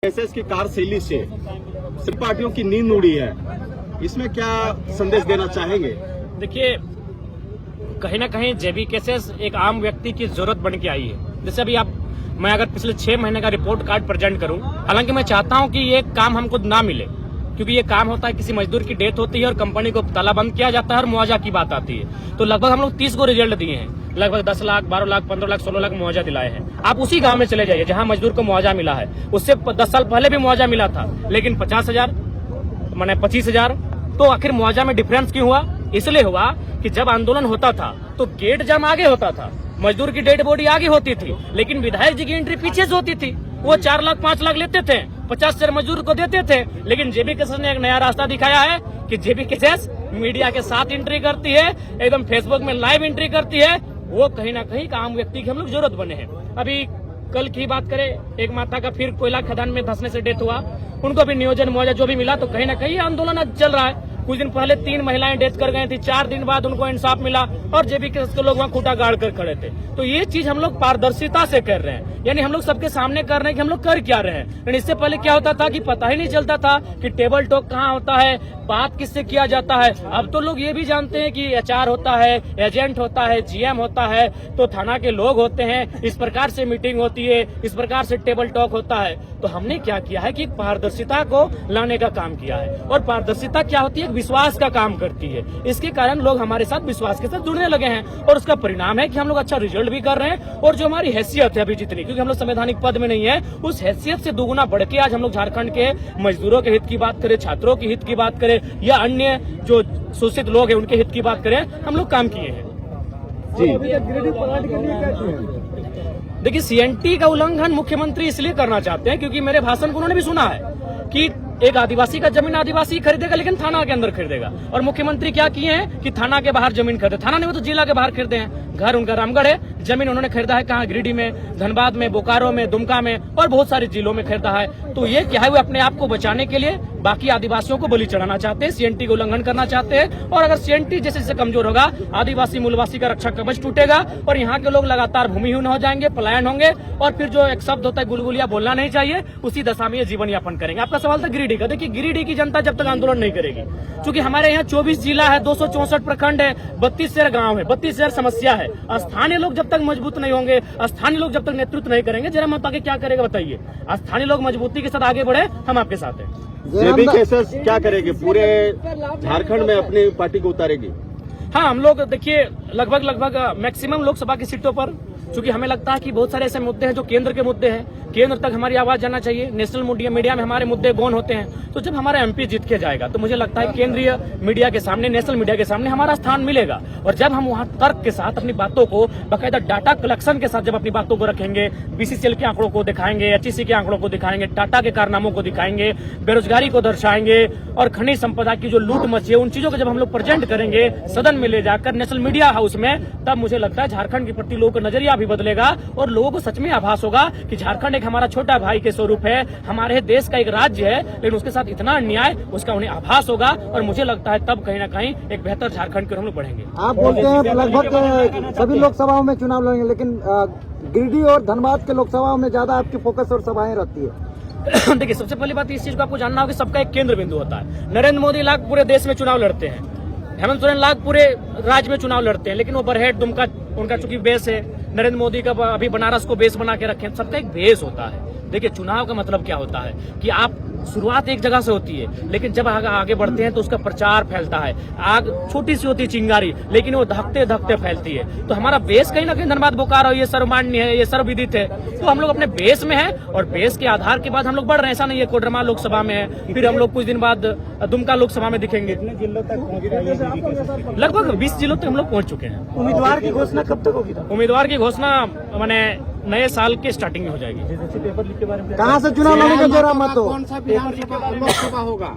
SS की कार्यशैली से सभी पार्टियों की नींद उड़ी है, इसमें क्या संदेश देना चाहेंगे? देखिए, कहीं ना कहीं जेबी केसेस एक आम व्यक्ति की जरूरत बन के आई है। जैसे अभी मैं अगर पिछले 6 महीने का रिपोर्ट कार्ड प्रेजेंट करूं, हालांकि मैं चाहता हूं कि ये काम हमको ना मिले, क्योंकि ये काम होता है किसी मजदूर की डेथ होती है और कंपनी को तालाबंद किया जाता है और मुआवजा की बात आती है। तो लगभग हम लोग 30 को रिजल्ट दिए हैं, लगभग 10 लाख, 12 लाख, 15 लाख, 16 लाख मुआवजा दिलाए हैं। आप उसी गांव में चले जाइए जहां मजदूर को मुआवजा मिला है, उससे 10 साल पहले भी मुआवजा मिला था, लेकिन 50,000 माने 25,000। तो आखिर मुआवजा में डिफरेंस क्यों हुआ? इसलिए हुआ कि जब आंदोलन होता था तो गेट जाम आगे होता था, मजदूर की डेड बॉडी आगे होती थी, लेकिन विधायक जी की एंट्री पीछे से होती थी। वो 4 लाख 5 लाख लेते थे, 50,000 मजदूर को देते थे। लेकिन जेबी केसेस ने एक नया रास्ता दिखाया है कि जेबी केसेस मीडिया के साथ एंट्री करती है, एकदम फेसबुक में लाइव एंट्री करती है। वो कहीं ना कहीं आम व्यक्ति की हम लोग जरूरत बने हैं। अभी कल की बात करें, एक माता का फिर कोयला खदान में धंसने से डेथ हुआ, उनको भी नियोजन मुआवजा जो भी मिला। तो कहीं ना कहीं आंदोलन आज चल रहा है। कुछ दिन पहले 3 महिलाएं डेथ कर गई थी, 4 दिन बाद उनको इंसाफ मिला और जेबी केस के लोग वहाँ खूंटा गाड़ कर खड़े थे। तो ये चीज हम लोग पारदर्शिता से कर रहे हैं, यानी हम लोग सबके सामने कर रहे हैं कि हम लोग कर क्या रहे हैं। लेकिन इससे पहले क्या होता था कि पता ही नहीं चलता था कि टेबल टॉक कहाँ होता है, बात किससे किया जाता है। अब तो लोग ये भी जानते हैं कि एचआर होता है, एजेंट होता है, जीएम होता है, तो थाना के लोग होते हैं, इस प्रकार से मीटिंग होती है, इस प्रकार से टेबल टॉक होता है। तो हमने क्या किया है कि पारदर्शिता को लाने का काम किया है। और पारदर्शिता क्या होती है? विश्वास का काम करती है। इसके कारण लोग हमारे साथ विश्वास के साथ जुड़ने लगे हैं और उसका परिणाम है कि हम लोग अच्छा रिजल्ट भी कर रहे हैं। और जो हमारी हैसियत है अभी जितनी, क्योंकि हम लोग संवैधानिक पद में नहीं है, उस हैसियत से दुगुना बढ़ के आज हम लोग झारखंड के मजदूरों के हित की बात करें, छात्रों के हित की बात करें या अन्य जो शोषित लोग हैं उनके हित की बात करें, हम लोग काम किए हैं। देखिए, सीएनटी का उल्लंघन मुख्यमंत्री इसलिए करना चाहते हैं क्योंकि मेरे भाषण को उन्होंने भी सुना है कि एक आदिवासी का जमीन आदिवासी खरीदेगा, लेकिन थाना के अंदर खरीदेगा। और मुख्यमंत्री क्या किए हैं कि थाना के बाहर जमीन खरीदे, थाना नहीं वो तो जिला के बाहर खरीदे हैं। घर उनका रामगढ़ है, जमीन उन्होंने खरीदा है कहाँ? गिरिडीह में, धनबाद में, बोकारो में, दुमका में और बहुत सारे जिलों में खरीदा है। तो ये क्या है, वो अपने आप को बचाने के लिए बाकी आदिवासियों को बलि चढ़ाना चाहते हैं, सीएनटी का उल्लंघन करना चाहते हैं। और अगर सीएनटी जैसे जैसे कमजोर होगा, आदिवासी मूलवासी का रक्षा कवच टूटेगा और यहाँ के लोग लगातार भूमिहीन हो जाएंगे, पलायन होंगे और फिर जो एक शब्द होता है गुलगुलिया बोलना नहीं चाहिए, उसी दशा में ये जीवन यापन करेंगे। आपका सवाल था गिरिडीह का। देखिए, गिरिडीह की जनता जब तक आंदोलन नहीं करेगी, क्योंकि हमारे यहाँ 24 जिला है, 264 प्रखंड है, 32 शहर गाँव है, 32 शहर समस्या है। स्थानीय लोग जब तक मजबूत नहीं होंगे, स्थानीय लोग जब तक नेतृत्व नहीं करेंगे, जरा मत आगे क्या करेगा बताइए। स्थानीय लोग मजबूती के साथ आगे बढ़े, हम आपके साथ हैं। जेबी केसेस क्या करेगी? पूरे झारखंड में अपनी पार्टी को उतारेगी? हाँ, हम लोग देखिए लगभग मैक्सिमम लोकसभा की सीटों पर, क्योंकि हमें लगता है कि बहुत सारे ऐसे मुद्दे हैं जो केंद्र के मुद्दे हैं, केंद्र तक हमारी आवाज जाना चाहिए। नेशनल मीडिया में हमारे मुद्दे गौन होते हैं। तो जब हमारा एमपी जीत के जाएगा तो मुझे लगता है केंद्रीय मीडिया के सामने, नेशनल मीडिया के सामने हमारा स्थान मिलेगा। और जब हम वहाँ तर्क के साथ अपनी बातों को, बाकायदा डाटा कलेक्शन के साथ जब अपनी बातों को रखेंगे, बीसीसीएल के आंकड़ों को दिखाएंगे, एचईसी के आंकड़ों को दिखाएंगे, टाटा के कारनामों को दिखाएंगे, बेरोजगारी को दर्शाएंगे और खनिज संपदा की जो लूट मची है, उन चीजों को जब हम लोग प्रेजेंट करेंगे सदन में ले जाकर नेशनल मीडिया हाउस में, तब मुझे लगता है झारखंड के प्रति लोगों का नजरिया भी बदलेगा और लोगों को सच में आभास होगा कि झारखंड एक हमारा छोटा भाई के स्वरूप है, हमारे देश का एक राज्य है, लेकिन उसके साथ इतना अन्याय, उसका उन्हें आभास होगा। और मुझे लगता है तब कहीं ना कहीं एक बेहतर झारखंड की ओर हम लोग बढ़ेंगे। आप बोलते हैं लगभग सभी लोकसभाओं में चुनाव लड़ेंगे, लेकिन गिरिडीह और धनबाद के लोकसभाओं में ज्यादा आपकी फोकस और सभाएं रहती है। देखिए, सबसे पहली बात इस चीज को आपको जानना होगा कि सबका एक केंद्र बिंदु होता है। नरेंद्र मोदी लाख पूरे देश में चुनाव लड़ते हैं, हेमंत सोरेन लाख पूरे राज्य में चुनाव लड़ते हैं, लेकिन वो बरहेट दुमका उनका चूंकि बेस है, नरेंद्र मोदी का अभी बनारस को बेस बना के रखे, सबका एक बेस होता है। देखिए, चुनाव का मतलब क्या होता है कि आप शुरुआत एक जगह से होती है, लेकिन जब आगे बढ़ते हैं तो उसका प्रचार फैलता है। आग छोटी सी होती है चिंगारी, लेकिन वो धकते धकते फैलती है। तो हमारा बेस कहीं ना कहीं धनबाद बोकारो, ये सर्वमान्य है, ये सर्वविदित है। तो हम लोग अपने बेस में है और बेस के आधार के बाद हम लोग बढ़ रहे हैं। ऐसा नहीं है कोडरमा लोकसभा में है, फिर हम लोग कुछ दिन बाद दुमका लोकसभा में दिखेंगे। लगभग 20 जिलों तक हम लोग पहुंच चुके हैं। उम्मीदवार की घोषणा कब तक होगी? उम्मीदवार की घोषणा मैंने नए साल के स्टार्टिंग में हो जाएगी। कहाँ से चुनाव लड़ेंगे जरा मत हो? कौन सा लोकसभा होगा?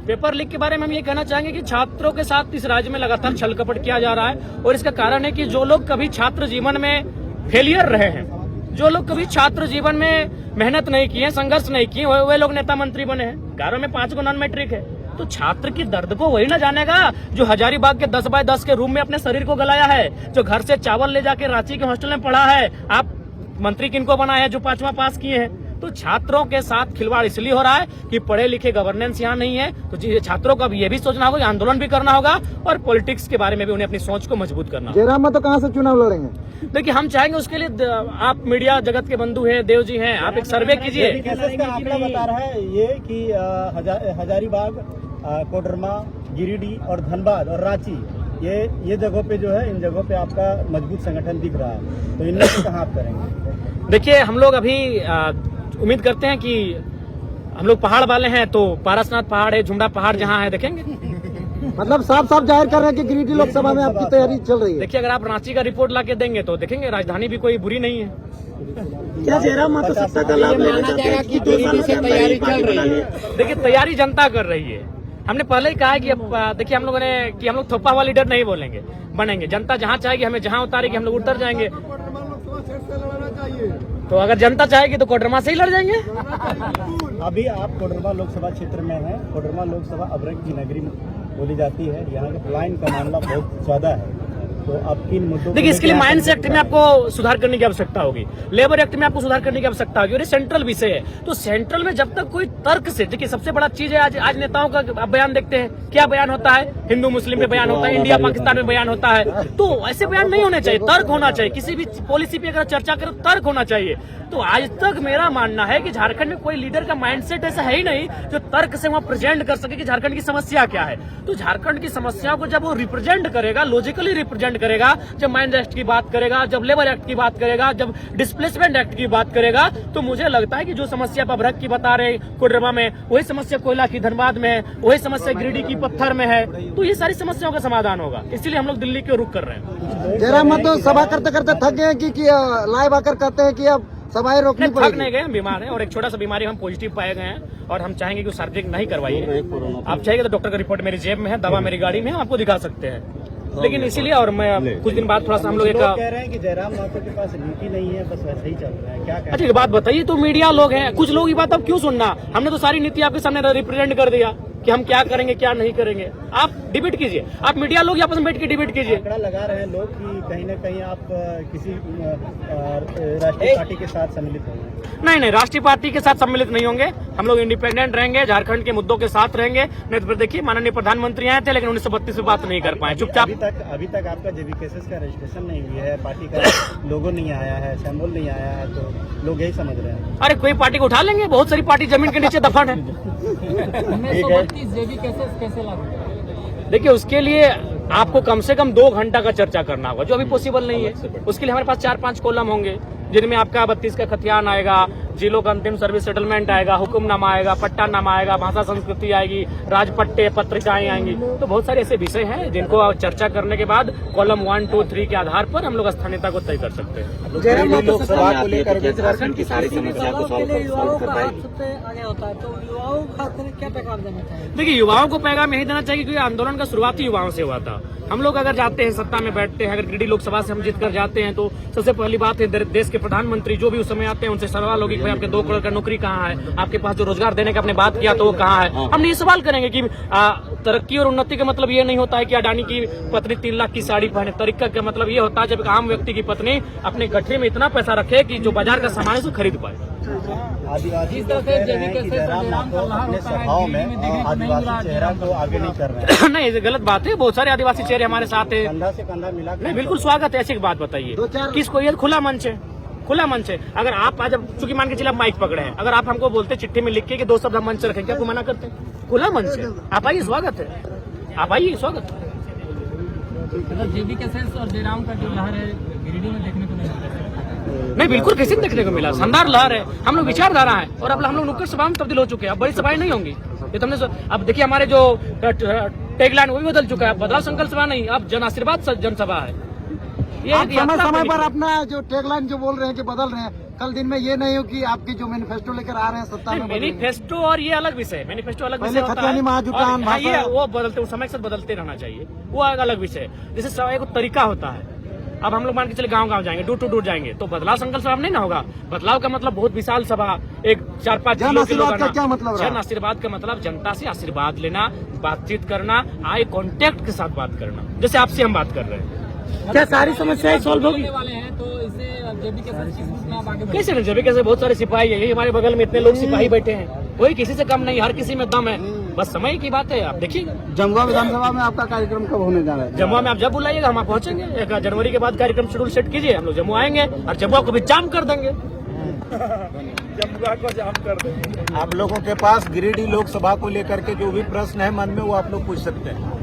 पेपर लीक के बारे में हम ये कहना चाहेंगे कि छात्रों के साथ इस राज्य में लगातार छल कपट किया जा रहा है। और इसका कारण है कि जो लोग कभी छात्र जीवन में फेलियर रहे हैं, जो लोग कभी छात्र जीवन में मेहनत नहीं किए, संघर्ष नहीं किए, वे लोग नेता मंत्री बने हैं। घरों में 5 नॉन मैट्रिक है। तो छात्र की दर्द को वही ना जानेगा जो हजारीबाग के 10 बाय 10 के रूम में अपने शरीर को गलाया है, जो घर से चावल ले जाके रांची के हॉस्टल में पढ़ा है। आप मंत्री किनको बनाए हैं जो 5वां पास किए हैं? तो छात्रों के साथ खिलवाड़ इसलिए हो रहा है कि पढ़े लिखे गवर्नेंस यहाँ नहीं है। तो छात्रों को भी ये भी सोचना होगा, आंदोलन भी करना होगा और पॉलिटिक्स के बारे में भी उन्हें अपनी सोच को मजबूत करना होगा। जयराम महतो कहाँ से चुनाव लड़ेंगे? देखिए, हम चाहेंगे उसके लिए आप मीडिया जगत के बंधु हैं, देव जी हैं, आप एक सर्वे कीजिए। आंकड़ा बता रहा है ये कि हजारीबाग, कोडरमा, गिरिडीह और धनबाद और रांची, ये जगहों पे जो है, इन जगहों पे आपका मजबूत संगठन दिख रहा है। तो इनमें से कहाँ आप करेंगे? देखिए, हम लोग अभी उम्मीद करते हैं कि हम लोग पहाड़ वाले हैं, तो पारसनाथ पहाड़ है, झुमड़ा पहाड़ जहाँ है, देखेंगे। मतलब साफ साफ जाहिर कर रहे हैं कि गिरिडीह लोकसभा में आपकी तैयारी चल रही है। देखिए, अगर आप रांची का रिपोर्ट ला के देंगे तो देखेंगे राजधानी भी कोई बुरी नहीं है। क्या जयराम महतो सत्ता का लाभ लेना चाहते हैं कि 2 साल से तैयारी चल रही है? देखिए, तैयारी जनता कर रही है। हमने पहले ही कहा है कि देखिए, हम लोगों ने कि हम लोग थोपा हुआ लीडर नहीं बोलेंगे, बनेंगे। जनता जहाँ चाहेगी, हमें जहाँ उतारेगी, हम लोग उतर जाएंगे। तो अगर जनता चाहेगी तो कोडरमा से ही लड़ जाएंगे। अभी आप कोडरमा लोकसभा क्षेत्र में हैं। कोडरमा लोकसभा अभ्रक की नगरी बोली जाती है। यहाँ के पलायन का मामला बहुत ज्यादा है। तो आप किन मुद्दों? देखिए, इसके लिए माइंस एक्ट में आपको सुधार करने की आवश्यकता होगी, लेबर एक्ट में आपको सुधार करने की आवश्यकता होगी, और ये सेंट्रल विषय है। तो सेंट्रल में जब तक कोई तर्क से, देखिए सबसे बड़ा चीज है आज नेताओं का आप बयान देखते हैं, क्या बयान होता है? हिंदू मुस्लिम पे बयान होता है, इंडिया पाकिस्तान में बयान होता है। तो ऐसे बयान नहीं होने चाहिए, तर्क होना चाहिए। किसी भी पॉलिसी पे अगर चर्चा करें, तर्क होना चाहिए। तो आज तक मेरा मानना है कि झारखंड में कोई लीडर का माइंडसेट ऐसा है ही नहीं जो तर्क से वहां प्रेजेंट कर सके कि झारखंड की समस्या क्या है। तो झारखंड की समस्याओं को जब वो रिप्रेजेंट करेगा, लॉजिकली रिप्रेजेंट करेगा, जब माइंस एक्ट की बात करेगा, जब लेबर एक्ट की बात करेगा, जब डिस्प्लेसमेंट एक्ट की बात करेगा, तो मुझे लगता है कि जो समस्या अभ्रक की बता रहे कोडरमा में, वही समस्या कोयला की धनबाद में है, वही समस्या गिरिडीह की पत्थर में है। तो ये सारी समस्याओं का समाधान होगा। इसलिए हम लोग दिल्ली की ओर रुख कर रहे हैं। जयराम महतो सभा करते करते थक गए कि लाइव आकर कहते हैं कि अब सभाएं रोकनी पड़ेगी? थक नहीं गए, हम बीमार हैं और एक छोटा सा बीमारी हम पॉजिटिव पाए गए हैं और हम चाहेंगे कि सार्वजनिक नहीं करवाइए। आप चाहेंगे तो डॉक्टर का रिपोर्ट मेरी जेब में है, दवा मेरी गाड़ी में है, आपको दिखा सकते हैं। लेकिन इसीलिए, और मैं कुछ दिन बाद थोड़ा सा हम लोग कह रहे हैं कि जयराम महतो के पास नीति नहीं है, बस वैसे ही चल रहा है। क्या अच्छा, ये बात बताइए। तो मीडिया लोग हैं, कुछ लोग ये बात अब क्यों सुनना? हमने तो सारी नीति आपके सामने रिप्रेजेंट कर दिया कि हम क्या करेंगे क्या नहीं करेंगे। आप डिबेट कीजिए, आप मीडिया लोग आपस में बैठ के डिबेट कीजिए। आंकड़ा लगा रहे हैं लोग कि कहीं न कहीं आप किसी राष्ट्रीय पार्टी के साथ सम्मिलित होंगे। नहीं, राष्ट्रीय पार्टी के साथ सम्मिलित नहीं होंगे। हम लोग इंडिपेंडेंट रहेंगे, झारखंड के मुद्दों के साथ रहेंगे। नहीं तो देखिए, माननीय प्रधानमंत्री आए थे लेकिन 1932 में बात नहीं कर पाए, चुपचाप। अभी तक आपका जेबीकेएसएस का रजिस्ट्रेशन नहीं हुई है, पार्टी का लोगो नहीं आया है, सिंबल नहीं आया है, तो लोग यही समझ रहे हैं। अरे कोई पार्टी को उठा लेंगे, बहुत सारी पार्टी जमीन के नीचे दफन है। देखिए, उसके लिए आपको कम से कम 2 घंटा का चर्चा करना होगा, जो अभी पॉसिबल नहीं है। उसके लिए हमारे पास 4-5 कॉलम होंगे, जिनमें आपका 32 का खतियान आएगा, जिलों का अंतिम सर्विस सेटलमेंट आएगा, हुक्मनामा आएगा, पट्टानामा आएगा, भाषा संस्कृति आएगी, राजपट्टे, पत्रिकाएं आएंगी। तो बहुत सारे ऐसे विषय हैं जिनको चर्चा करने के बाद कॉलम 1, 2, 3 के आधार पर हम लोग स्थानीयता को तय कर सकते हैं। जयराम महतो लोकसभा को लेकर झारखंड की सारी समस्या को सॉल्व कर पाएगी? देखिए, युवाओं को पैगाम यही देना चाहिए क्योंकि आंदोलन का शुरुआती युवाओं से हुआ था। हम लोग अगर जाते हैं, सत्ता में बैठते हैं, अगर गिरिडीह लोकसभा से हम जीत कर जाते हैं, तो सबसे पहली बात है देश के प्रधानमंत्री जो भी उस समय आते हैं उनसे सवाल होगी कि भाई आपके 2 करोड़ का नौकरी कहाँ है, आपके पास जो रोजगार देने का आपने बात किया तो वो कहाँ है। हमने ये सवाल करेंगे कि तरक्की और उन्नति का मतलब ये नहीं होता है कि अडानी की पत्नी 3 लाख की साड़ी पहने। तरीका का मतलब ये होता है जब एक आम व्यक्ति की पत्नी अपने गठरी में इतना पैसा रखे कि जो बाजार का सामान है उसे खरीद पाए। आदिवासी कह रहे हैं कि जयराम महतो अपने सभाओं में आदिवासी चेहरा को आगे नहीं कर रहे हैं। नहीं, ये गलत बात है। बहुत सारे आदिवासी चेहरे हमारे साथ है, कंधा से कंधा मिला। नहीं, बिल्कुल स्वागत है। ऐसी एक बात बताइए किसको? ये खुला मंच है, खुला मंच है। अगर आप आज चूंकि मान के चलिए आप माइक पकड़े हैं, अगर आप हमको बोलते चिट्ठी में लिख के कि 2 शब्द हम मंच से रखेंगे, आपको मना करते? खुला मंच है, आप आइए, स्वागत है, आप आइए, स्वागत है। जेबीकेएसएस और जयराम का जो लहर है गिरिडीह में देखने को नहीं मिला। नहीं, बिल्कुल किसी देखने को मिला, शानदार लहर है। हम लोग विचारधारा है और अब हम लोग नुक्कड़ सभा में तब्दील हो चुके हैं। अब बड़ी सभाएं नहीं होंगी। ये तो हमने अब देखिए, हमारे जो टैगलाइन वो भी बदल चुका है। बदलाव संकल्प सभा नहीं, अब जन आशीर्वाद जनसभा है। आप समय पर अपना जो टैगलाइन जो बोल रहे हैं कि बदल रहे हैं, कल दिन में ये नहीं हो कि आपकी जो मैनिफेस्टो लेकर आ रहे हैं सत्ता में, मैनिफेस्टो और ये अलग विषय है। मैनिफेस्टो अलग विषय होता खतरानी महाजुटान है, ये वो बदलते, उस समय के साथ बदलते रहना चाहिए, वो अलग विषय है। जैसे एक तरीका होता है। अब हम लोग मान के चले गांव-गांव जाएंगे, डोर टू डोर जाएंगे, तो बदलाव संकल्प सभा नहीं ना होगा। बदलाव का मतलब बहुत विशाल सभा, एक 4-5 जन आशीर्वाद का क्या मतलब? जन आशीर्वाद का मतलब जनता से आशीर्वाद लेना, बातचीत करना, आई कांटेक्ट के साथ बात करना, जैसे आपसे हम बात कर रहे हैं। क्या सारी समस्याएं सॉल्व होगी? वाले हैं तो इससे जेबी के साथ किस रूप में आप आगे बढ़ेंगे? कैसे नहीं, जब भी कैसे बहुत सारे सिपाही है, यही हमारे बगल में इतने लोग सिपाही बैठे हैं, कोई किसी से कम नहीं, हर किसी में दम है, बस समय की बात है। आप देखिए जमुआ विधानसभा में आपका कार्यक्रम कब होने जा रहा है? जमुआ में आप जब बुलाइएगा हम आप पहुंचेंगे। 1 जनवरी के बाद कार्यक्रम शेड्यूल सेट कीजिए, हम लोग जमुआ आएंगे और जमुआ को भी जाम कर देंगे। जमुआ को जाम कर देंगे। आप लोगों के पास गिरिडीह लोकसभा को लेकर के जो भी प्रश्न है मन में वो आप लोग पूछ सकते हैं।